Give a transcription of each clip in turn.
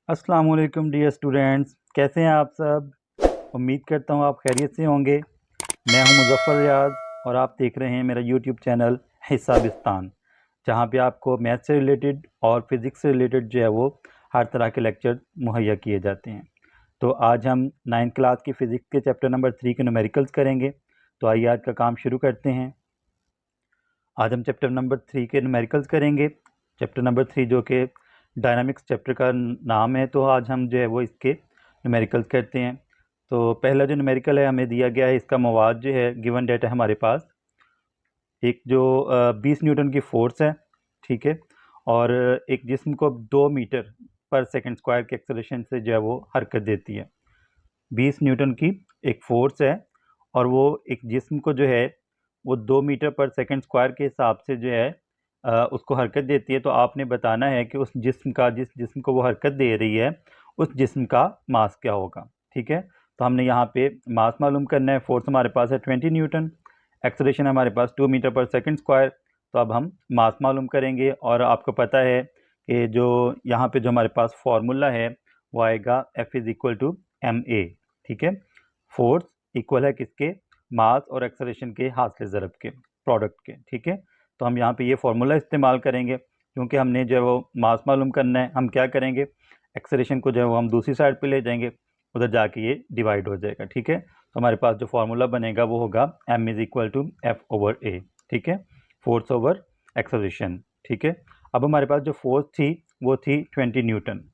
अस्सलाम वालेकुम dear students, कैसे हैं आप सब। उम्मीद करता हूँ आप खैरियत से होंगे। मैं हूँ मुज़फ़्फ़र रियाज़ और आप देख रहे हैं मेरा यूट्यूब चैनल हिसाबिस्तान, जहाँ पे आपको मैथ से रिलेटेड और फिज़िक्स से रिलेटेड जो है वो हर तरह के लेक्चर मुहैया किए जाते हैं। तो आज हम 9th क्लास की फ़िज़िक्स के चैप्टर नंबर 3 के न्यूमेरिकल्स करेंगे। तो आइए आज का काम शुरू करते हैं। आज हम चैप्टर नंबर 3 के न्यूमेरिकल्स करेंगे। चैप्टर नंबर 3 जो कि डायनामिक्स चैप्टर का नाम है, तो आज हम जो है वो इसके न्यूमेरिकल्स करते हैं। तो पहला जो न्यूमेरिकल है हमें दिया गया है, इसका मवाद जो है गिवन डेटा है हमारे पास। एक जो 20 न्यूटन की फोर्स है, ठीक है, और एक जिस्म को 2 मीटर पर सेकंड स्क्वायर के एक्सेलरेशन से जो है वो हरकत देती है। 20 न्यूटन की एक फोर्स है और वो एक जिस्म को जो है वो 2 मीटर पर सेकंड स्क्वायर के हिसाब से जो है उसको हरकत देती है। तो आपने बताना है कि उस जिस्म का, जिस जिस्म को वो हरकत दे रही है, उस जिस्म का मास क्या होगा। ठीक है, तो हमने यहाँ पे मास मालूम करना है। फोर्स हमारे पास है 20 न्यूटन, एक्सेलरेशन हमारे पास 2 मीटर पर सेकंड स्क्वायर। तो अब हम मास मालूम करेंगे और आपको पता है कि जो यहाँ पे जो हमारे पास फार्मूला है वो आएगा F is equal to ma। ठीक है, फोर्स इक्वल है किसके, मास और एक्सेलरेशन के हासिल ज़रब के, प्रोडक्ट के। ठीक है, तो हम यहाँ पे ये फार्मूला इस्तेमाल करेंगे क्योंकि हमने जो है वो मास मालूम करना है। हम क्या करेंगे, एक्सेलरेशन को जो है वो हम दूसरी साइड पे ले जाएंगे, उधर जाके ये डिवाइड हो जाएगा। ठीक है, तो हमारे पास जो फार्मूला बनेगा वो होगा m is equal to F/a। ठीक है, फोर्स ओवर एक्सेलरेशन। ठीक है, अब हमारे पास जो फोर्स थी वो थी 20 न्यूटन,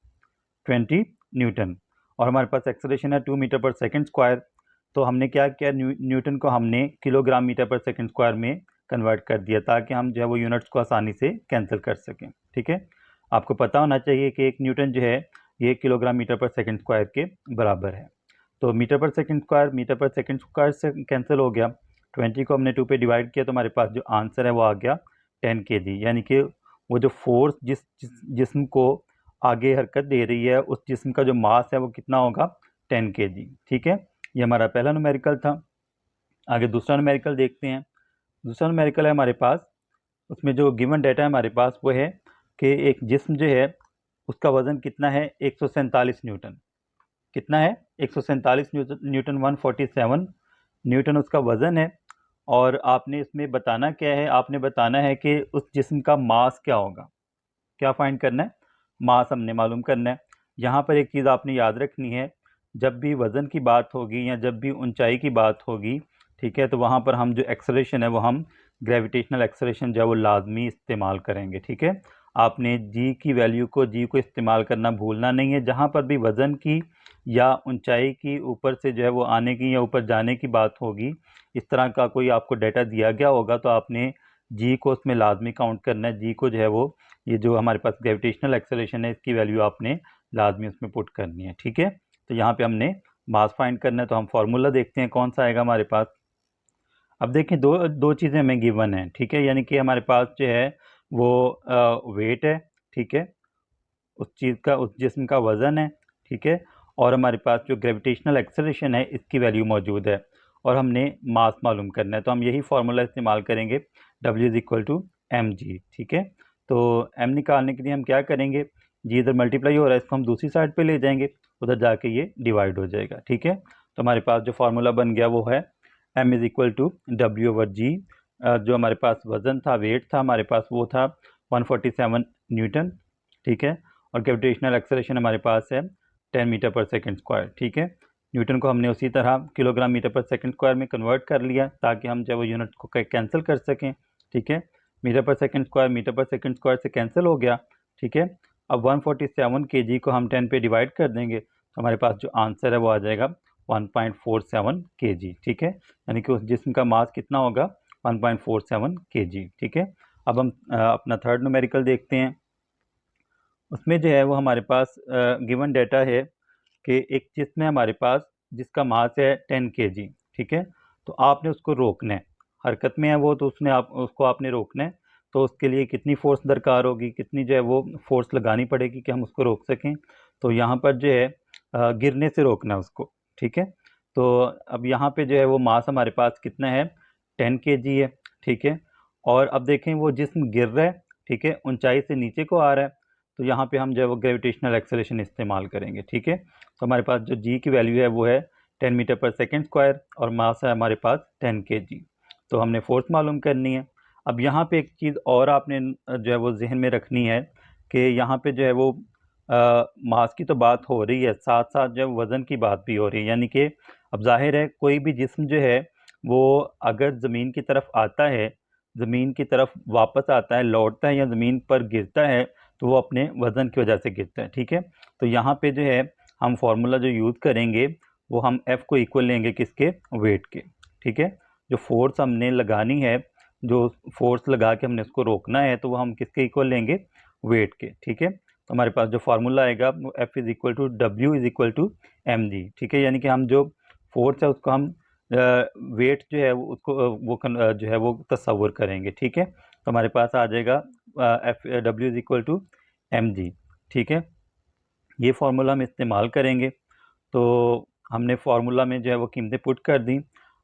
20 न्यूटन, और हमारे पास एक्सेलरेशन है 2 मीटर पर सेकंड स्क्वायर। तो हमने क्या किया, न्यूटन को हमने किलोग्राम मीटर पर सेकंड स्क्वायर में कन्वर्ट कर दिया ताकि हम जो है वो यूनिट्स को आसानी से कैंसिल कर सकें। ठीक है, आपको पता होना चाहिए कि एक न्यूटन जो है ये किलोग्राम मीटर पर सेकंड स्क्वायर के बराबर है। तो मीटर पर सेकंड स्क्वायर से कैंसिल हो गया। 20 को हमने 2 पे डिवाइड किया तो हमारे पास जो आंसर है वो आ गया 10 kg। यानी कि वो जो फोर्स जिस्म को आगे हरकत दे रही है, उस जिस्म का जो मास है वो कितना होगा, 10 kg। ठीक है, ये हमारा पहला न्यूमेरिकल था। आगे दूसरा न्यूमेरिकल देखते हैं। दूसरा न्यूमेरिकल है हमारे पास, उसमें जो गिवन डाटा है हमारे पास वो है कि एक जिस्म जो है उसका वज़न कितना है, 147 न्यूटन। कितना है, 147 न्यूटन, 147 न्यूटन उसका वज़न है। और आपने इसमें बताना क्या है, आपने बताना है कि उस जिस्म का मास क्या होगा। क्या फाइंड करना है, मास हमने मालूम करना है। यहाँ पर एक चीज़ आपने याद रखनी है, जब भी वज़न की बात होगी या जब भी ऊंचाई की बात होगी, ठीक है, तो वहाँ पर हम जो एक्सेलरेशन है वो हम ग्रेविटेशनल एक्सेलरेशन जो है वो लाजमी इस्तेमाल करेंगे। ठीक है, आपने जी की वैल्यू को, जी को इस्तेमाल करना भूलना नहीं है। जहाँ पर भी वज़न की या ऊंचाई की ऊपर से जो है वो आने की या ऊपर जाने की बात होगी, इस तरह का कोई आपको डाटा दिया गया होगा, तो आपने जी को उसमें लाजमी काउंट करना है। जी को जो है वो, ये जो हमारे पास ग्रेविटेशनल एक्सेलरेशन है, इसकी वैल्यू आपने लाजमी उसमें पुट करनी है। ठीक है, तो यहाँ पे हमने मास फाइंड करना है, तो हम फार्मूला देखते हैं कौन सा आएगा हमारे पास। अब देखें, दो दो चीज़ें हमें गिवन है। ठीक है, यानी कि हमारे पास जो है वो वेट है, ठीक है, उस चीज़ का, उस जिस्म का वज़न है, ठीक है, और हमारे पास जो ग्रेविटेशनल एक्सेलरेशन है इसकी वैल्यू मौजूद है, और हमने मास मालूम करना है। तो हम यही फार्मूला इस्तेमाल करेंगे, W is equal to mg। ठीक है, तो m निकालने के लिए हम क्या करेंगे, जी इधर मल्टीप्लाई हो रहा है, इसको हम दूसरी साइड पे ले जाएंगे, उधर जाके ये डिवाइड हो जाएगा। ठीक है, तो हमारे पास जो फार्मूला बन गया वो है m is equal to W/g। जो हमारे पास वज़न था, वेट था हमारे पास, वो था 147 न्यूटन। ठीक है, और ग्रेविटेशनल एक्सेलरेशन हमारे पास है 10 मीटर पर सेकंड स्क्वायर। ठीक है, न्यूटन को हमने उसी तरह किलोग्राम मीटर पर सेकंड स्क्वायर में कन्वर्ट कर लिया ताकि हम जब वो यूनिट को कैंसिल कर सकें। ठीक है, मीटर पर सेकंड स्क्वायर से कैंसिल हो गया। ठीक है, अब 147 kg को हम 10 पे डिवाइड कर देंगे तो हमारे पास जो आंसर है वो आ जाएगा 1.47 kg। ठीक है, यानी कि उस जिस्म का मास कितना होगा, 1.47 kg। ठीक है, अब हम अपना थर्ड न्यूमेरिकल देखते हैं। उसमें जो है वो हमारे पास गिवन डाटा है कि एक जिस्म है हमारे पास जिसका मास है 10 kg। ठीक है, तो आपने उसको रोकना है, हरकत में है वो, तो उसको आपने रोकना है। तो उसके लिए कितनी फोर्स दरकार होगी, कितनी जो है वो फोर्स लगानी पड़ेगी कि हम उसको रोक सकें। तो यहाँ पर जो है गिरने से रोकना है उसको। ठीक है, तो अब यहाँ पे जो है वो मास हमारे पास कितना है, 10 kg है। ठीक है, और अब देखें वो जिस्म गिर रहा है, ठीक है, ऊंचाई से नीचे को आ रहा है, तो यहाँ पे हम जो है वो ग्रेविटेशनल एक्सेलरेशन इस्तेमाल करेंगे, ठीक है। तो हमारे पास जो जी की वैल्यू है वो है 10 मीटर पर सेकेंड स्क्वायर और मास है हमारे पास 10 kg। तो हमने फोर्स मालूम करनी है। अब यहाँ पे एक चीज़ और आपने जो है वो जहन में रखनी है कि यहाँ पे जो है वो मास की तो बात हो रही है, साथ साथ जो है वज़न की बात भी हो रही है। यानी कि अब जाहिर है कोई भी जिस्म जो है वो अगर ज़मीन की तरफ आता है, ज़मीन की तरफ वापस आता है, लौटता है या ज़मीन पर गिरता है, तो वो अपने वज़न की वजह से गिरता है, ठीक है। तो यहाँ पे जो है हम फार्मूला जो यूज़ करेंगे वो हम F को इक्वल लेंगे किसके, वेट के, ठीक है। जो फोर्स हमने लगानी है, जो फोर्स लगा के हमने उसको रोकना है, तो वो हम किसके इक्वल लेंगे, वेट के, ठीक है। तो हमारे पास जो फार्मूला आएगा वो F is equal to W is equal to M G, ठीक है। यानी कि हम जो फोर्स है उसको हम वेट जो है उसको जो है वो तस्वुर करेंगे, ठीक है। तो हमारे पास आ जाएगा F W is equal to M G, ठीक है। ये फार्मूला हम इस्तेमाल करेंगे। तो हमने फार्मूला में जो है वो कीमतें पुट कर दी।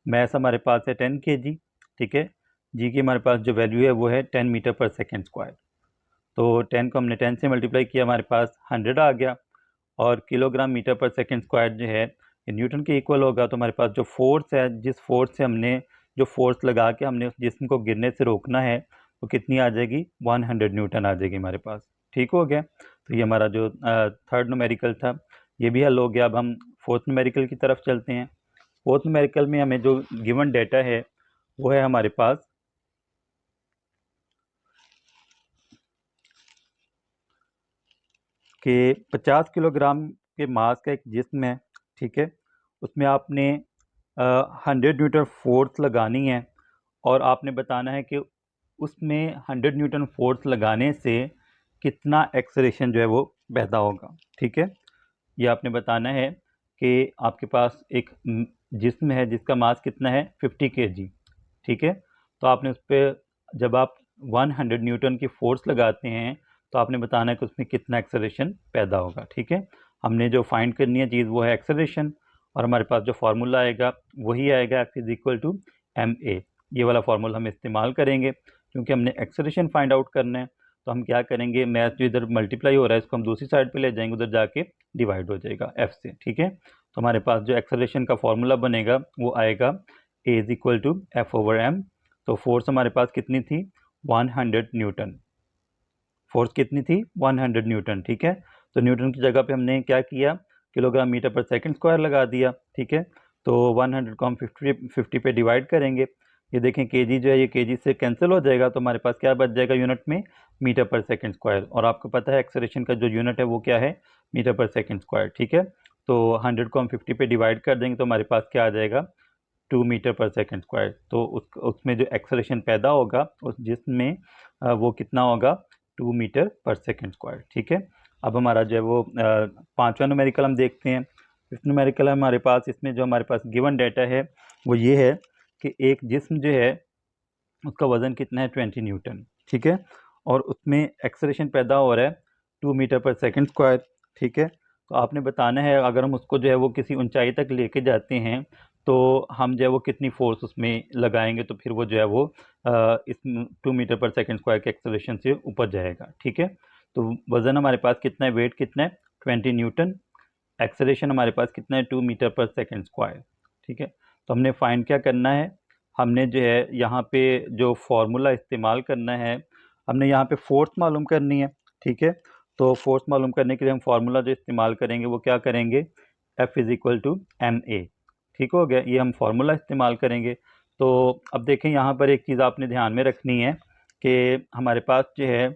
मैस हमारे पास है 10 kg, ठीक है। जी की हमारे पास जो वैल्यू है वो है 10 मीटर पर सेकेंड स्क्वायर। तो 10 को हमने 10 से मल्टीप्लाई किया, हमारे पास 100 आ गया। और किलोग्राम मीटर पर सेकेंड स्क्वायर जो है ये न्यूटन के इक्वल होगा। तो हमारे पास जो फोर्स है, जिस फोर्स से हमने जो फोर्स लगा के हमने उस जिस्म को गिरने से रोकना है, वो कितनी आ जाएगी, 100 न्यूटन आ जाएगी हमारे पास, ठीक हो गया। तो ये हमारा जो थर्ड न्यूमेरिकल था ये भी हल हो गया। अब हम फोर्थ न्यूमेरिकल की तरफ चलते हैं। फोर्थ न्यूमेरिकल में हमें जो गिवन डेटा है वो है हमारे पास कि 50 किलोग्राम के मास का एक जिस्म है, ठीक है। उसमें आपने 100 न्यूटन फोर्स लगानी है और आपने बताना है कि उसमें 100 न्यूटन फोर्स लगाने से कितना एक्सेलरेशन जो है वो पैदा होगा, ठीक है। ये आपने बताना है कि आपके पास एक जिस्म है जिसका मास कितना है, 50 kg, ठीक है। तो आपने उस पर जब आप 100 न्यूटन की फोर्स लगाते हैं तो आपने बताना है कि उसमें कितना एक्सेलरेशन पैदा होगा, ठीक है। हमने जो फाइंड करनी है चीज़ वो है एक्सेलरेशन, और हमारे पास जो फार्मूला आएगा वही आएगा F is equal to M A. ये वाला फार्मूला हम इस्तेमाल करेंगे क्योंकि हमने एक्सेलरेशन फाइंड आउट करना है। तो हम क्या करेंगे, मैथ जो इधर मल्टीप्लाई हो रहा है इसको हम दूसरी साइड पे ले जाएंगे, उधर जाके डिवाइड हो जाएगा F से, ठीक है। तो हमारे पास जो एक्सेलरेशन का फार्मूला बनेगा वो आएगा A is equal to F over M. तो फोर्स हमारे पास कितनी थी, 100 न्यूटन। फोर्स कितनी थी, 100 न्यूटन, ठीक है। तो न्यूटन की जगह पे हमने क्या किया, किलोग्राम मीटर पर सेकंड स्क्वायर लगा दिया, ठीक है। तो 100 को हम 50 पे डिवाइड करेंगे। ये देखें केजी जो है ये केजी से कैंसिल हो जाएगा, तो हमारे पास क्या बच जाएगा यूनिट में, मीटर पर सेकंड स्क्वायर। और आपको पता है एक्सेलरेशन का जो यूनिट है वो क्या है, मीटर पर सेकंड स्क्वायर, ठीक है। तो 100 को हम 50 पे डिवाइड कर देंगे तो हमारे पास क्या आ जाएगा, 2 मीटर पर सेकंड स्क्वायर। तो उसमें जो एक्सेलरेशन पैदा होगा उस जिसमें वो कितना होगा, 2 मीटर पर सेकंड स्क्वायर, ठीक है। अब हमारा जो है वो पांचवा न्यूमेरिकल हम देखते हैं। फिफ्थ न्यूमेरिकल हमारे पास, इसमें जो हमारे पास गिवन डाटा है वो ये है कि एक जिस्म जो है उसका वज़न कितना है, 20 न्यूटन, ठीक है। और उसमें एक्सेलरेशन पैदा हो रहा है 2 मीटर पर सेकंड स्क्वायर, ठीक है। तो आपने बताना है अगर हम उसको जो है वो किसी ऊंचाई तक लेके जाते हैं तो हम जो है वो कितनी फोर्स उसमें लगाएंगे, तो फिर वो जो है वो इस 2 मीटर पर सेकंड स्क्वायर के एक्सेलरेशन से ऊपर जाएगा, ठीक है। तो वज़न हमारे पास कितना है, वेट कितना है, 20 न्यूटन। एक्सेलरेशन हमारे पास कितना है, 2 मीटर पर सेकंड स्क्वायर, ठीक है। तो हमने फाइंड क्या करना है, हमने जो है यहाँ पे जो फार्मूला इस्तेमाल करना है, हमने यहाँ पे फोर्स मालूम करनी है, ठीक है। तो फोर्स मालूम करने के लिए हम फार्मूला जो इस्तेमाल करेंगे वो क्या करेंगे, F is equal to M A, ठीक हो गया। ये हम फार्मूला इस्तेमाल करेंगे। तो अब देखें यहाँ पर एक चीज़ आपने ध्यान में रखनी है कि हमारे पास जो है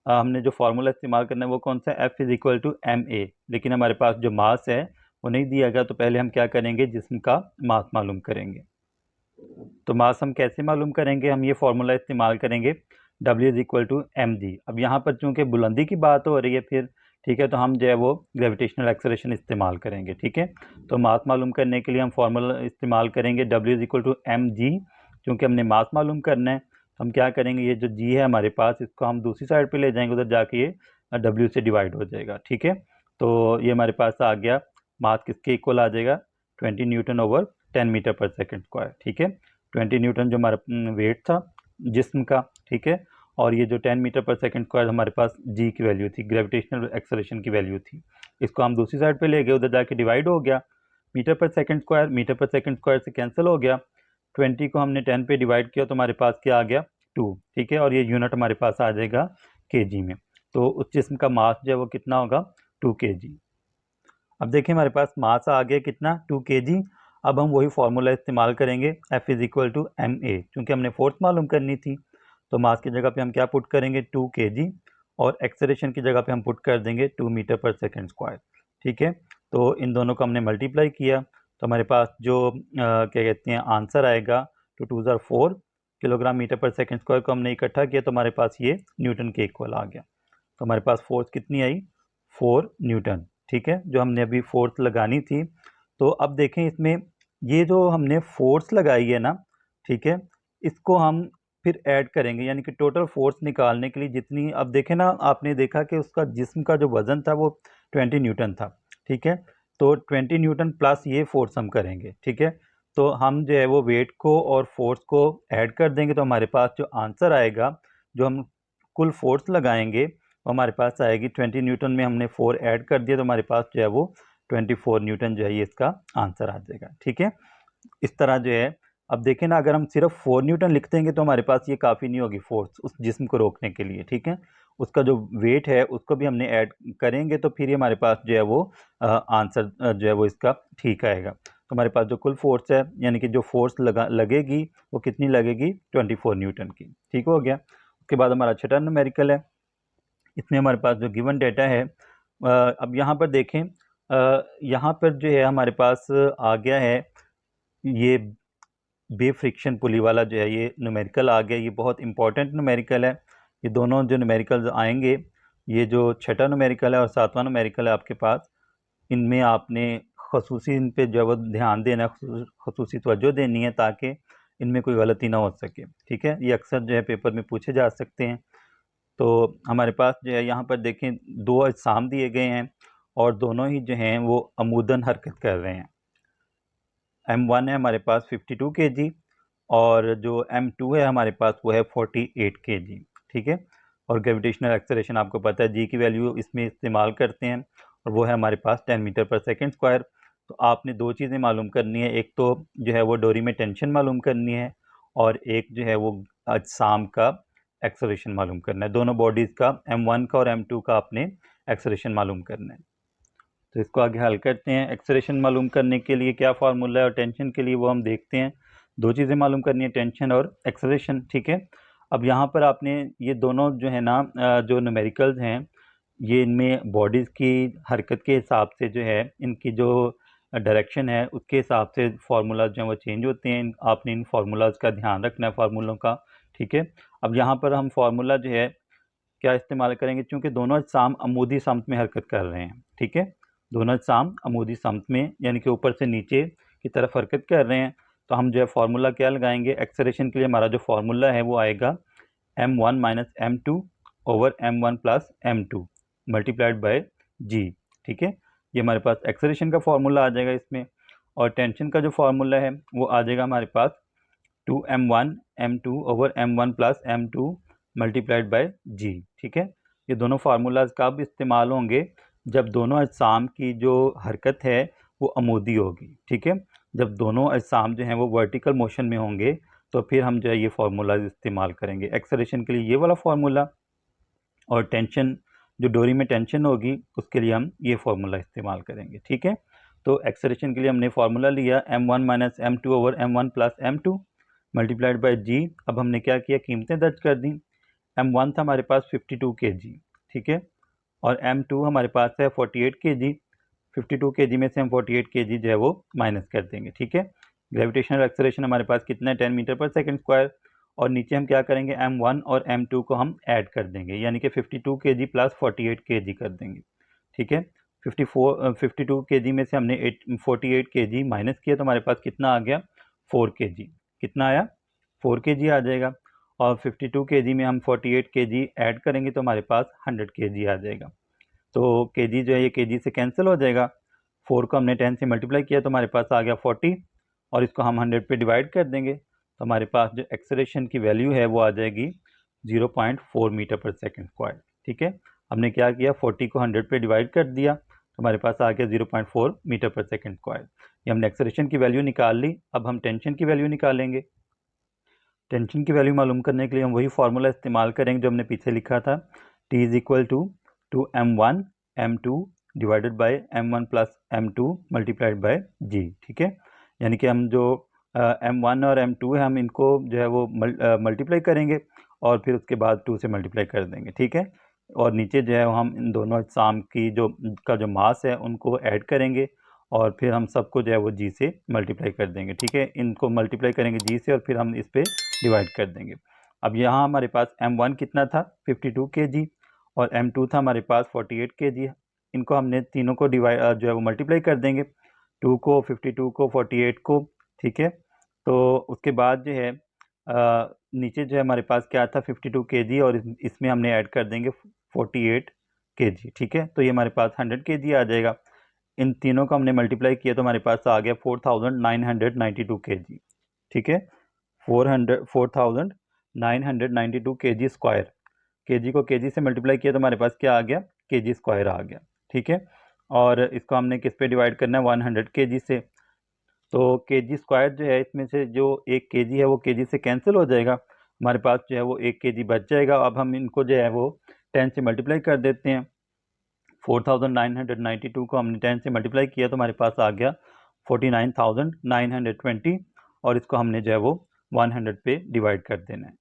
हमने जो फार्मूला इस्तेमाल करना है वो कौन सा है, F is equal to M A. लेकिन हमारे पास जो मास है वो नहीं दिया गया, तो पहले हम क्या करेंगे, जिस्म का मास मालूम करेंगे। तो मास हम कैसे मालूम करेंगे, हम ये फार्मूला इस्तेमाल करेंगे W is equal to M G. अब यहाँ पर चूंकि बुलंदी की बात हो रही है फिर, ठीक है, तो हम जो है वो ग्रेविटेशनल एक्सेलरेशन इस्तेमाल करेंगे, ठीक है। तो मास मालूम करने के लिए हम फार्मूला इस्तेमाल करेंगे W is equal to M G. चूँकि हमने मास मालूम करना है तो हम क्या करेंगे, ये जो जी है हमारे पास इसको हम दूसरी साइड पर ले जाएंगे, उधर जाके ये W से डिवाइड हो जाएगा, ठीक है। तो ये हमारे पास आ गया, मास किसके इक्वल आ जाएगा, 20 न्यूटन ओवर 10 मीटर पर सेकेंड स्क्वायर, ठीक है। 20 न्यूटन जो हमारा वेट था जिस्म का, ठीक है। और ये जो 10 मीटर पर सेकंड स्क्वायर हमारे पास जी की वैल्यू थी, ग्रेविटेशनल एक्सेलरेशन की वैल्यू थी, इसको हम दूसरी साइड पे ले गए, उधर जाके डिवाइड हो गया, मीटर पर सेकंड स्क्वायर से कैंसिल हो गया, 20 को हमने 10 पे डिवाइड किया तो हमारे पास क्या आ गया 2, ठीक है। और ये यूनिट हमारे पास आ जाएगा केजी में। तो उस जिस्म का मास जो है वो कितना होगा 2 kg। अब देखिए हमारे पास मास आ गया कितना 2 kg। अब हम वही फार्मूला इस्तेमाल करेंगे, F is equal to ma, क्योंकि हमने फोर्स मालूम करनी थी। तो मास की जगह पे हम क्या पुट करेंगे 2 kg, और एक्सेलरेशन की जगह पे हम पुट कर देंगे 2 मीटर पर सेकंड स्क्वायर, ठीक है। तो इन दोनों को हमने मल्टीप्लाई किया तो हमारे पास जो क्या कहते हैं आंसर आएगा, 2 2 ज़ार 4 किलोग्राम मीटर पर सेकंड स्क्वायर को हमने इकट्ठा किया तो हमारे पास ये न्यूटन के इक्वल आ गया। तो हमारे पास फोर्स कितनी आई 4 न्यूटन, ठीक है, जो हमने अभी फोर्स लगानी थी। तो अब देखें इसमें ये जो हमने फोर्स लगाई है ना, ठीक है, इसको हम फिर ऐड करेंगे, यानी कि टोटल फोर्स निकालने के लिए जितनी, अब देखें ना आपने देखा कि उसका जिस्म का जो वज़न था वो 20 न्यूटन था, ठीक है। तो 20 न्यूटन प्लस ये फोर्स हम करेंगे, ठीक है। तो हम जो है वो वेट को और फोर्स को ऐड कर देंगे तो हमारे पास जो आंसर आएगा, जो हम कुल फोर्स लगाएंगे वो हमारे पास आएगी 20 न्यूटन में हमने 4 ऐड कर दिया तो हमारे पास जो है वो 24 न्यूटन जो है ये इसका आंसर आ जाएगा, ठीक है। इस तरह जो है, अब देखें ना अगर हम सिर्फ 4 न्यूटन लिख देंगे तो हमारे पास ये काफ़ी नहीं होगी फोर्स उस जिस्म को रोकने के लिए, ठीक है। उसका जो वेट है उसको भी हमने ऐड करेंगे तो फिर ये हमारे पास जो है वो आंसर जो है वो इसका ठीक आएगा। तो हमारे पास जो कुल फोर्स है, यानी कि जो फोर्स लगेगी वो कितनी लगेगी 24 न्यूटन की, ठीक हो गया। उसके बाद हमारा छठा न्यूमेरिकल है, इसमें हमारे पास जो गिवन डेटा है, अब यहाँ पर देखें, यहाँ पर जो है हमारे पास आ गया है ये बे फ्रिक्शन पुली वाला जो है ये न्यूमेरिकल आ गया। ये बहुत इंपॉर्टेंट न्यूमेरिकल है। ये दोनों जो न्यूमेरिकल्स आएंगे, ये जो छठा न्यूमेरिकल है और सातवां न्यूमेरिकल है आपके पास, इनमें आपने खसूसी इन पे जो है वो ध्यान देना, खसूसी तवज्जो देनी है ताकि इनमें कोई गलती ना हो सके, ठीक है। ये अक्सर जो है पेपर में पूछे जा सकते हैं। तो हमारे पास जो है यहाँ पर देखें 2 अजसाम दिए गए हैं और दोनों ही जो हैं वो अमूदन हरकत कर रहे हैं। M1 है हमारे पास 52 kg और जो M2 है हमारे पास वो है 48 kg, ठीक है। और ग्रेविटेशनल एक्सेलरेशन आपको पता है जी की वैल्यू इसमें इस्तेमाल करते हैं और वो है हमारे पास 10 मीटर पर सेकंड स्क्वायर। तो आपने दो चीज़ें मालूम करनी है, एक तो जो है वो डोरी में टेंशन मालूम करनी है और एक जो है वो अजसाम का एक्सेलरेशन मालूम करना है। दोनों बॉडीज़ का M1 का और M2 का आपने एक्सेलरेशन मालूम करना है। तो इसको आगे हल करते हैं। एक्सेलरेशन मालूम करने के लिए क्या फार्मूला है और टेंशन के लिए वो हम देखते हैं। दो चीज़ें मालूम करनी है, टेंशन और एक्सेलरेशन, ठीक है। अब यहाँ पर आपने ये दोनों जो है ना जो न्यूमेरिकल्स हैं, ये इनमें बॉडीज़ की हरकत के हिसाब से जो है इनकी जो डायरेक्शन है उसके हिसाब से फार्मूलाज जो हैं वो चेंज होते हैं। आपने इन फार्मूलाज का ध्यान रखना है, फार्मूलों का, ठीक है। अब यहाँ पर हम फार्मूला जो है क्या इस्तेमाल करेंगे, चूँकि दोनों अजसाम अमूदी समत में हरकत कर रहे हैं, ठीक है। दोनों अजसाम अमूदी समत में यानी कि ऊपर से नीचे की तरफ हरकत कर रहे हैं। तो हम जो है फार्मूला क्या लगाएंगे एक्सेलरेशन के लिए, हमारा जो फार्मूला है वो आएगा m1 minus m2 over m1 plus m2 multiplied by g, ठीक है। ये हमारे पास एक्सेलरेशन का फार्मूला आ जाएगा इसमें। और टेंशन का जो फार्मूला है वो आ जाएगा हमारे पास 2m1 m2 over m1 plus m2 multiplied by g, ठीक है। ये दोनों फार्मूलाज कब इस्तेमाल होंगे, जब दोनों अजसाम की जो हरकत है वो अमूदी होगी, ठीक है। जब दोनों अजसाम जो हैं वो वर्टिकल मोशन में होंगे तो फिर हम जो है ये फार्मूला इस्तेमाल करेंगे। एक्सेलरेशन के लिए ये वाला फार्मूला और टेंशन, जो डोरी में टेंशन होगी उसके लिए हम ये फार्मूला इस्तेमाल करेंगे, ठीक है। तो एक्सेलरेशन के लिए हमने फार्मूला लिया m1 minus m2 over m1 plus m2 multiplied by g। अब हमने क्या किया, कीमतें दर्ज कर दी। m1 था हमारे पास 52 kg, ठीक है, और m2 हमारे पास है 48 kg। 52 kg में से हम 48 kg जो है वो माइनस कर देंगे, ठीक है। ग्रेविटेशनल एक्सेलरेशन हमारे पास कितना है 10 मीटर पर सेकंड स्क्वायर, और नीचे हम क्या करेंगे m1 और m2 को हम ऐड कर देंगे, यानी कि 52 kg प्लस 48 kg कर देंगे, ठीक है। 52 kg में से हमने 48 kg माइनस किया तो हमारे पास कितना आ गया 4 kg। कितना आया 4 kg आ जाएगा। और 52 kg में हम 48 kg ऐड करेंगे तो हमारे पास 100 kg आ जाएगा। तो kg जो है ये kg से कैंसिल हो जाएगा। 4 को हमने 10 से मल्टीप्लाई किया तो हमारे पास आ गया 40 और इसको हम 100 पे डिवाइड कर देंगे तो हमारे पास जो एक्सेलरेशन की वैल्यू है वो आ जाएगी 0.4 मीटर पर सेकंड स्क्वायर। ठीक है, हमने क्या किया, 40 को 100 पे डिवाइड कर दिया तो हमारे पास आ गया 0.4 मीटर पर सेकंड स्क्वायर। ये हमने एक्सेलरेशन की वैल्यू निकाल ली। अब हम टेंशन की वैल्यू निकालेंगे। टेंशन की वैल्यू मालूम करने के लिए हम वही फार्मूला इस्तेमाल करेंगे जो हमने पीछे लिखा था, T is equal to m1 m2 divided by m1 plus m2 multiplied by g। ठीक है, यानी कि हम जो m1 और m2 है हम इनको जो है वो मल्टीप्लाई करेंगे और फिर उसके बाद 2 से मल्टीप्लाई कर देंगे। ठीक है, और नीचे जो है हम इन दोनों अजसाम की जो मास है उनको ऐड करेंगे और फिर हम सबको जो है वो जी से मल्टीप्लाई कर देंगे। ठीक है, इनको मल्टीप्लाई करेंगे जी से और फिर हम इस पर डिवाइड कर देंगे। अब यहाँ हमारे पास m1 कितना था, 52 kg, और m2 था हमारे पास 48 kg। इनको हमने तीनों को डिवाइड जो है वो मल्टीप्लाई कर देंगे, 2 को, 52 को, 48 को। ठीक है, तो उसके बाद जो है नीचे जो है हमारे पास क्या था, 52 kg, और इसमें हमने ऐड कर देंगे 48 kg। ठीक है, तो ये हमारे पास 100 kg आ जाएगा। इन तीनों को हमने मल्टीप्लाई किया तो हमारे पास आ गया 4992 kg। ठीक है, 4992 kg स्क्वायर। kg को kg से मल्टीप्लाई किया तो हमारे पास क्या आ गया, kg स्क्वायर आ गया। ठीक है, और इसको हमने किस पे डिवाइड करना है, 100 kg से। तो kg स्क्वायर जो है इसमें से जो 1 kg है वो kg से कैंसिल हो जाएगा, हमारे पास जो है वो 1 kg बच जाएगा। अब हम इनको जो है वो 10 से मल्टीप्लाई कर देते हैं। 4992 को हमने 10 से मल्टीप्लाई किया तो हमारे पास आ गया 49,920, और इसको हमने जो है वो 100 पे डिवाइड कर देना है।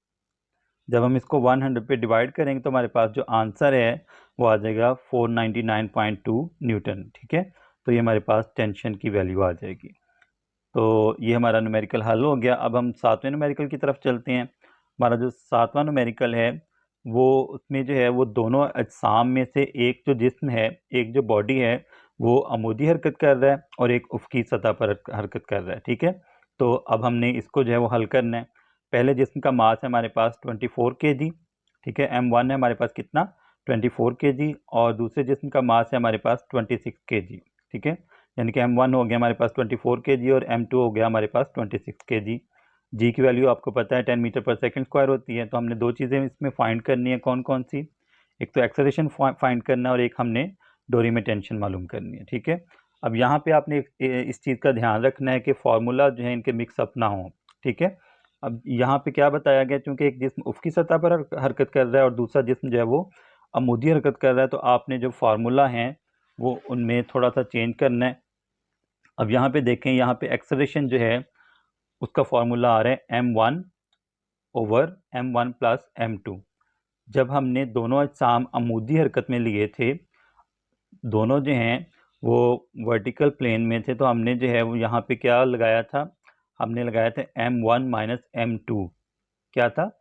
जब हम इसको 100 पे डिवाइड करेंगे तो हमारे पास जो आंसर है वो आ जाएगा 499.2 न्यूटन। ठीक है, तो ये हमारे पास टेंशन की वैल्यू आ जाएगी। तो ये हमारा न्यूमेरिकल हल हो गया। अब हम सातवें न्यूमेरिकल की तरफ चलते हैं। हमारा जो सातवां न्यूमेरिकल है वो उसमें जो है वो दोनों अजसाम में से एक जो जिस्म है, एक जो बॉडी है वो अमूदी हरकत कर रहा है और एक उफ़क़ी सतह पर हरकत कर रहा है। ठीक है, तो अब हमने इसको जो है वो हल करना है। पहले जिस्म का मास है हमारे पास 24 kg। ठीक है, m1 है हमारे पास कितना, 24 kg, और दूसरे जिस्म का मास है हमारे पास 26 kg। ठीक है, यानी कि m1 हो गया हमारे पास 24 kg और m2 हो गया हमारे पास 26 kg। जी की वैल्यू आपको पता है 10 मीटर पर सेकंड स्क्वायर होती है। तो हमने दो चीज़ें इसमें फाइंड करनी है, कौन कौन सी, एक तो एक्सेलरेशन फाइंड करना है और एक हमने डोरी में टेंशन मालूम करनी है। ठीक है, अब यहाँ पे आपने इस चीज़ का ध्यान रखना है कि फार्मूला जो है इनके मिक्सअप ना हो। ठीक है, अब यहाँ पे क्या बताया गया, चूँकि एक जिस्म उफ़क़ी सतह पर हरकत कर रहा है और दूसरा जिस्म जो है वो अमूदी हरकत कर रहा है, तो आपने जो फार्मूला हैं वो उनमें थोड़ा सा चेंज करना है। अब यहाँ पे देखें, यहाँ पे एक्सेलरेशन जो है उसका फार्मूला आ रहा है m1/m1 प्लस m2। जब हमने दोनों अजसाम अमूदी हरकत में लिए थे, दोनों जो हैं वो वर्टिकल प्लेन में थे, तो हमने जो है वो यहाँ पे क्या लगाया था, हमने लगाया था m1 माइनस m2। क्या था,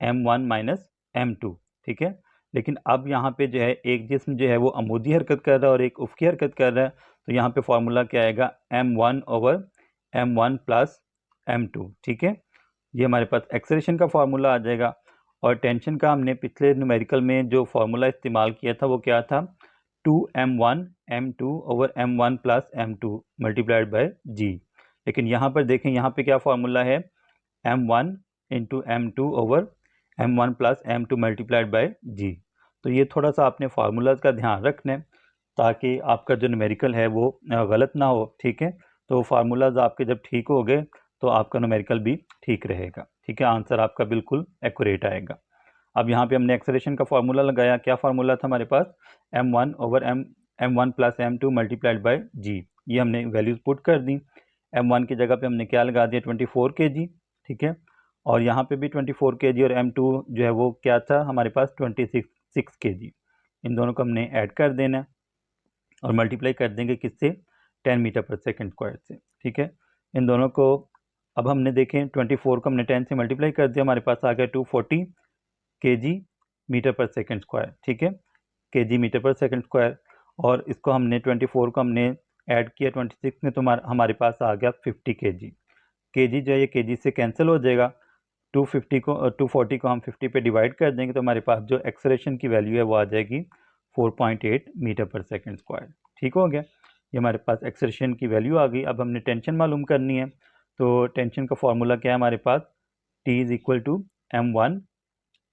m1 माइनस m2। ठीक है, लेकिन अब यहाँ पे जो है एक जिस्म जो है वो अमूदी हरकत कर रहा है और एक उफ़क़ी हरकत कर रहा है, तो यहाँ पे फार्मूला क्या आएगा, m1/m1 प्लस m2। ठीक है, ये हमारे पास एक्सेलरेशन का फार्मूला आ जाएगा। और टेंशन का हमने पिछले न्यूमेरिकल में जो फार्मूला इस्तेमाल किया था वो क्या था, 2m1 m2/m1 plus m2 multiplied by g। लेकिन यहाँ पर देखें, यहाँ पे क्या फार्मूला है, m1 into m2/m1 plus m2 multiplied by g। तो ये थोड़ा सा आपने फार्मूलाज का ध्यान रखना है ताकि आपका जो न्यूमेरिकल है वो गलत ना हो। ठीक है, तो फार्मूलाज आपके जब ठीक हो गए तो आपका न्यूमेरिकल भी ठीक रहेगा। ठीक है, आंसर आपका बिल्कुल एक्यूरेट आएगा। अब यहाँ पे हमने एक्सेलरेशन का फार्मूला लगाया, क्या फार्मूला था हमारे पास, m1 plus m2 multiplied by g। ये हमने वैल्यूज़ पुट कर दी। m1 की जगह पे हमने क्या लगा दिया, 24 kg। ठीक है, और यहाँ पे भी 24 kg और m2 जो है वो क्या था हमारे पास 26 kg। इन दोनों को हमने ऐड कर देना और मल्टीप्लाई कर देंगे किससे, 10 मीटर पर सेकंड स्क्वायर से। ठीक है, इन दोनों को अब हमने देखें 24 को हमने 10 से मल्टीप्लाई कर दिया, हमारे पास आ गया 240 kg मीटर पर सेकंड स्क्वायर। ठीक है, kg मीटर पर सेकंड स्क्वायर, और इसको हमने 24 को हमने ऐड किया 26 में, तो हमारे पास आ गया 50 kg। kg जो है ये kg से कैंसिल हो जाएगा, 240 को हम 50 पे डिवाइड कर देंगे तो हमारे पास जो एक्सेलरेशन की वैल्यू है वो आ जाएगी 4.8 मीटर पर सेकंड स्क्वायर। ठीक हो गया, ये हमारे पास एक्सेलरेशन की वैल्यू आ गई। अब हमने टेंशन मालूम करनी है, तो टेंशन का फार्मूला क्या है हमारे पास, T is equal to m1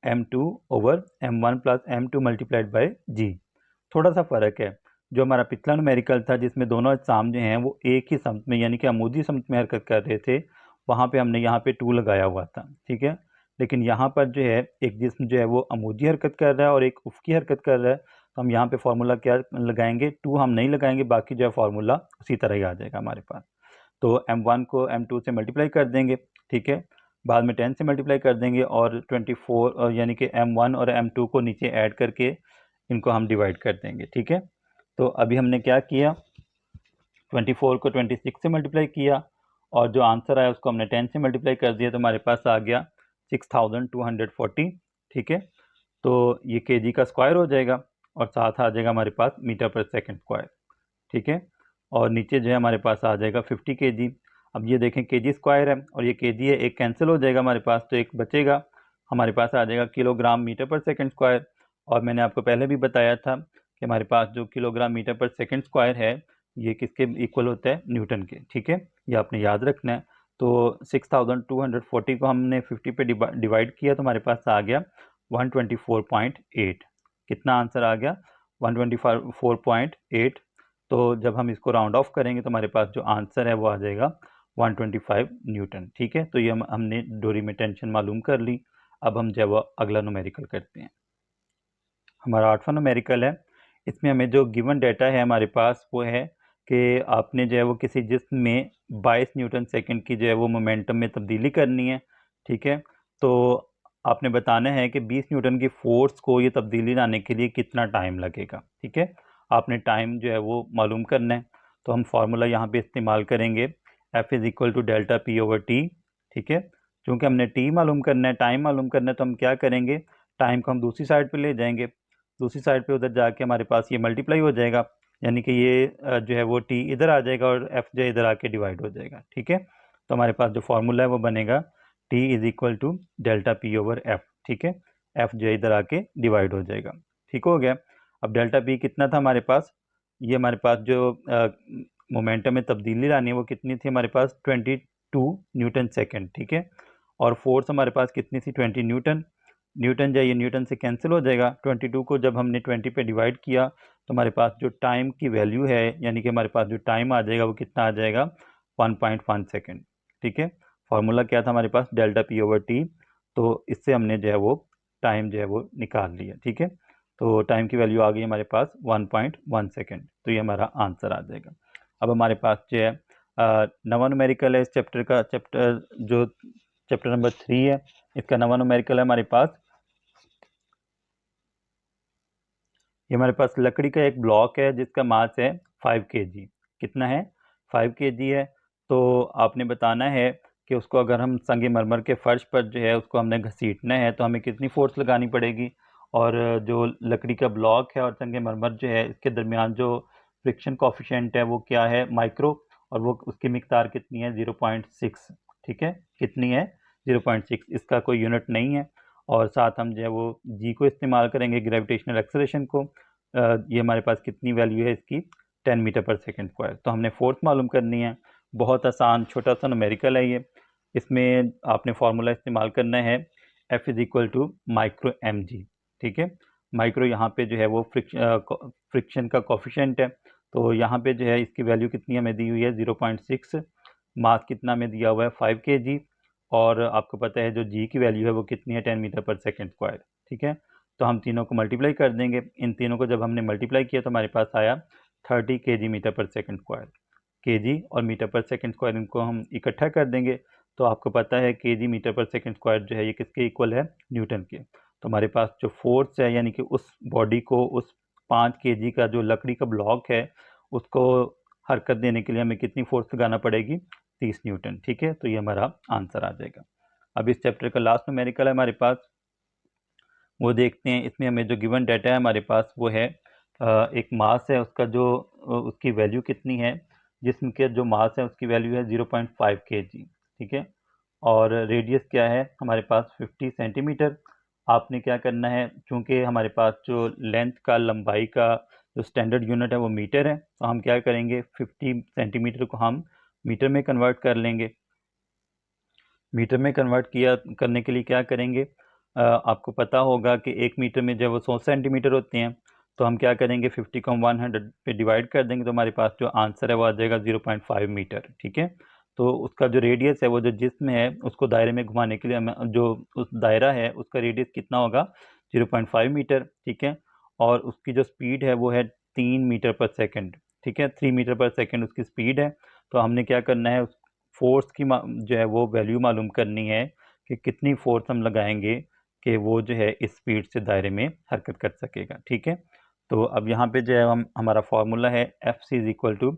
m2/m1 plus m2 multiplied by g। थोड़ा सा फ़र्क है, जो हमारा पिछला न्यूमेरिकल था जिसमें दोनों अजसाम जो हैं वो एक ही समत में यानी कि अमूदी समत में हरकत कर रहे थे, वहाँ पे हमने यहाँ पे 2 लगाया हुआ था, ठीक है। लेकिन यहाँ पर जो है एक जिस्म जो है वो अमूदी हरकत कर रहा है और एक उफ़क़ी हरकत कर रहा है, तो हम यहाँ पे फार्मूला क्या लगाएंगे, 2 हम नहीं लगाएंगे, बाकी जो है फार्मूला उसी तरह ही आ जाएगा हमारे पास। तो m1 को m2 से मल्टीप्लाई कर देंगे, ठीक है, बाद में 10 से मल्टीप्लाई कर देंगे और 24 यानी कि m1 और m2 को नीचे ऐड करके इनको हम डिवाइड कर देंगे, ठीक है। तो अभी हमने क्या किया, 24 को 26 से मल्टीप्लाई किया और जो आंसर आया उसको हमने 10 से मल्टीप्लाई कर दिया, तो हमारे पास आ गया 6240, ठीक है। तो ये केजी का स्क्वायर हो जाएगा और साथ आ जाएगा हमारे पास मीटर पर सेकंड स्क्वायर, ठीक है। और नीचे जो है हमारे पास आ जाएगा 50 केजी। अब ये देखें केजी स्क्वायर है और ये केजी है, एक कैंसिल हो जाएगा हमारे पास, तो एक बचेगा, हमारे पास आ जाएगा किलोग्राम मीटर पर सेकंड स्क्वायर। और मैंने आपको पहले भी बताया था कि हमारे पास जो किलोग्राम मीटर पर सेकंड स्क्वायर है ये किसके इक्वल होता है, न्यूटन के, ठीक है, ये आपने याद रखना है। तो 6240 को हमने 50 पे डिवाइड किया तो हमारे पास आ गया 124.8। कितना आंसर आ गया, 124.8। तो जब हम इसको राउंड ऑफ करेंगे तो हमारे पास जो आंसर है वो आ जाएगा 125 न्यूटन, ठीक है। तो ये हमने डोरी में टेंशन मालूम कर ली। अब हम जो है वो अगला न्यूमेरिकल करते हैं। हमारा 8वां न्यूमेरिकल है, इसमें हमें जो गिवन डाटा है हमारे पास वो है कि आपने जो है वो किसी जिस्म में 22 न्यूटन सेकंड की जो है वो मोमेंटम में तब्दीली करनी है, ठीक है। तो आपने बताना है कि 20 न्यूटन की फोर्स को ये तब्दीली लाने के लिए कितना टाइम लगेगा, ठीक है। आपने टाइम जो है वो मालूम करना है, तो हम फार्मूला यहाँ पे इस्तेमाल करेंगे F is equal to delta P/T, ठीक है। चूँकि हमने टी मालूम करना है, टाइम मालूम करना है, तो हम क्या करेंगे, टाइम को हम दूसरी साइड पर ले जाएंगे, दूसरी साइड पे उधर जाके हमारे पास ये मल्टीप्लाई हो जाएगा, यानी कि ये जो है वो टी इधर आ जाएगा और एफ जो इधर आके डिवाइड हो जाएगा, ठीक है। तो हमारे पास जो फार्मूला है वो बनेगा T is equal to delta P/F, ठीक है। एफ जो इधर आके डिवाइड हो जाएगा, ठीक हो गया। अब डेल्टा पी कितना था हमारे पास, ये हमारे पास जो मोमेंटम में तब्दीली लानी है वो कितनी थी हमारे पास, 22 न्यूटन सेकेंड, ठीक है। और फोर्स हमारे पास कितनी थी, 20 न्यूटन। न्यूटन जाइए, न्यूटन से कैंसिल हो जाएगा। 22 को जब हमने 20 पे डिवाइड किया तो हमारे पास जो टाइम की वैल्यू है यानी कि हमारे पास जो टाइम आ जाएगा वो कितना आ जाएगा, 1.1 सेकेंड, ठीक है। फार्मूला क्या था हमारे पास, डेल्टा P/T। तो इससे हमने जो है वो टाइम जो है वो निकाल लिया, ठीक है। तो टाइम की वैल्यू आ गई हमारे पास 1.1 सेकेंड, तो ये हमारा आंसर आ जाएगा। अब हमारे पास जो है नवा न्यूमेरिकल है इस चैप्टर का, चैप्टर नंबर 3 है, इसका नवा न्यूमेरिकल है हमारे पास। ये हमारे पास लकड़ी का एक ब्लॉक है जिसका मास है 5 kg। कितना है, 5 kg है। तो आपने बताना है कि उसको अगर हम संगमरमर के फर्श पर जो है उसको हमने घसीटना है तो हमें कितनी फोर्स लगानी पड़ेगी, और जो लकड़ी का ब्लॉक है और संगमरमर जो है इसके दरमियान जो फ्रिक्शन कोफिशिएंट है वो क्या है, माइक्रो, और वो उसकी मिकदार कितनी है, 0.6, ठीक है। कितनी है, 0.6, इसका कोई यूनिट नहीं है। और साथ हम जो है वो जी को इस्तेमाल करेंगे, ग्रेविटेशनल एक्सेलरेशन को। ये हमारे पास कितनी वैल्यू है इसकी, 10 मीटर पर सेकंड स्क्वायर। तो हमने फोर्स मालूम करनी है, बहुत आसान छोटा सा न्यूमेरिकल है ये। इसमें आपने फार्मूला इस्तेमाल करना है F is equal to micro mg, ठीक है। माइक्रो यहाँ पे जो है वो फ्रिक्शन का कोफिशिएंट है, तो यहाँ पे जो है इसकी वैल्यू कितनी हमें दी हुई है, 0.6। मास कितना हमें दिया हुआ है, 5 kg। और आपको पता है जो जी की वैल्यू है वो कितनी है, 10 मीटर पर सेकंड स्क्वायर, ठीक है। तो हम तीनों को मल्टीप्लाई कर देंगे, इन तीनों को जब हमने मल्टीप्लाई किया तो हमारे पास आया 30 kg मीटर पर सेकंड स्क्वायर। केजी और मीटर पर सेकंड स्क्वायर इनको हम इकट्ठा कर देंगे, तो आपको पता है केजी मीटर पर सेकंड स्क्वायर जो है ये किसके इक्वल है, न्यूटन के। तो हमारे पास जो फोर्स है यानी कि उस बॉडी को, उस 5 kg का जो लकड़ी का ब्लॉक है उसको हरकत देने के लिए हमें कितनी फोर्स लगाना पड़ेगी, 30 न्यूटन, ठीक है। तो ये हमारा आंसर आ जाएगा। अब इस चैप्टर का लास्ट न्यूमेरिकल है हमारे पास, वो देखते हैं। इसमें हमें जो गिवन डाटा है हमारे पास वो है एक मास है, उसका जो उसकी वैल्यू कितनी है, जिसम के जो मास है उसकी वैल्यू है 0.5 kg, ठीक है। और रेडियस क्या है हमारे पास, 50 सेंटीमीटर। आपने क्या करना है, चूँकि हमारे पास जो लेंथ का, लंबाई का जो स्टैंडर्ड यूनिट है वो मीटर है, तो हम क्या करेंगे, 50 सेंटीमीटर को हम मीटर में कन्वर्ट कर लेंगे। मीटर में कन्वर्ट किया करने के लिए क्या करेंगे, आपको पता होगा कि 1 मीटर में जब वो 100 सेंटीमीटर होते हैं, तो हम क्या करेंगे 50 को हम 100 पे डिवाइड कर देंगे, तो हमारे पास जो आंसर है वो आ जाएगा 0.5 मीटर। ठीक है, तो उसका जो रेडियस है, वो जो जिस्म है उसको दायरे में घुमाने के लिए हमें जो उस दायरा है उसका रेडियस कितना होगा 0.5 मीटर। ठीक है, और उसकी जो स्पीड है वो है 3 मीटर पर सेकंड। ठीक है, 3 मीटर पर सेकंड उसकी स्पीड है। तो हमने क्या करना है, उस फोर्स की जो है वो वैल्यू मालूम करनी है कि कितनी फोर्स हम लगाएंगे कि वो जो है इस स्पीड से दायरे में हरकत कर सकेगा। ठीक है, तो अब यहाँ पे जो है हमारा फार्मूला है F C is equal to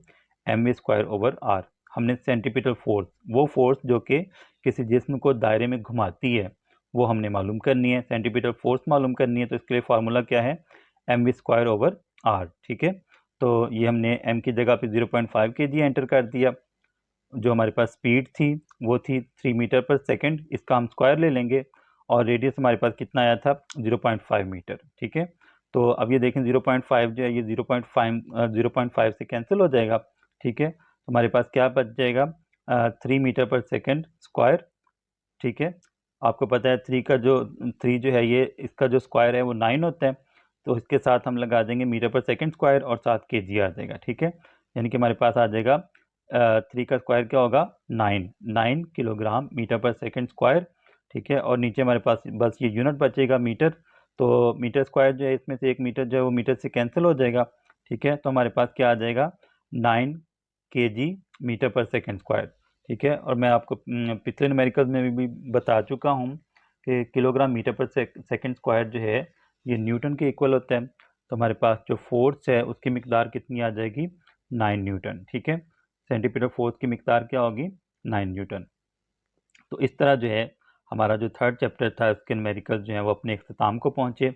mv²/r। हमने सेंटीपिटल फोर्स, वो फोर्स जो कि किसी जिस्म को दायरे में घुमाती है, वो हमने मालूम करनी है, सेंटीपिटल फोर्स मालूम करनी है। तो इसके लिए फार्मूला क्या है, mv²/r। ठीक है, तो ये हमने m की जगह पे 0.5 kg एंटर कर दिया। जो हमारे पास स्पीड थी वो थी 3 मीटर पर सेकंड, इसका हम स्क्वायर ले लेंगे, और रेडियस हमारे पास कितना आया था 0.5 मीटर। ठीक है, तो अब ये देखें 0.5 जो है ये 0.5 से कैंसिल हो जाएगा। ठीक है, तो हमारे पास क्या बच जाएगा 3 मीटर पर सेकंड स्क्वायर। ठीक है, आपको पता है 3 जो है ये इसका जो स्क्वायर है वो 9 होता है, तो इसके साथ हम लगा देंगे मीटर पर सेकंड स्क्वायर और साथ kg आ जाएगा। ठीक है, यानी कि हमारे पास आ जाएगा 3 का स्क्वायर क्या होगा 9 किलोग्राम मीटर पर सेकंड स्क्वायर। ठीक है, और नीचे हमारे पास बस ये यूनिट बचेगा मीटर, तो मीटर स्क्वायर जो है इसमें से एक मीटर जो है वो मीटर से कैंसिल हो जाएगा। ठीक है, तो हमारे पास क्या आ जाएगा 9 kg मीटर पर सेकंड स्क्वायर। ठीक है, और मैं आपको पिछले न्यूमेरिकल्स में भी बता चुका हूँ कि किलोग्राम मीटर पर सेकंड स्क्वायर जो है ये न्यूटन के इक्वल होता है। तो हमारे पास जो फोर्स है उसकी मिकदार कितनी आ जाएगी 9 न्यूटन। ठीक है, सेंटीमीटर फोर्स की मिकदार क्या होगी 9 न्यूटन। तो इस तरह जो है हमारा जो थर्ड चैप्टर था उसके न्यूमेरिकल्स जो है वो अपने अख्ताम को पहुँचे।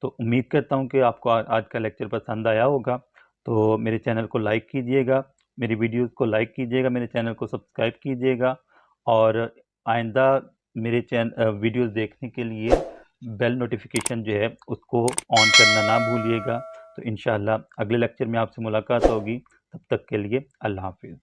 तो उम्मीद करता हूँ कि आपको आज का लेक्चर पसंद आया होगा। तो मेरे चैनल को लाइक कीजिएगा, मेरी वीडियोस को लाइक कीजिएगा, मेरे चैनल को सब्सक्राइब कीजिएगा, और आइंदा मेरे वीडियोस देखने के लिए बेल नोटिफिकेशन जो है उसको ऑन करना ना भूलिएगा। तो इंशाल्लाह अगले लेक्चर में आपसे मुलाकात होगी, तब तक के लिए अल्लाह हाफिज़।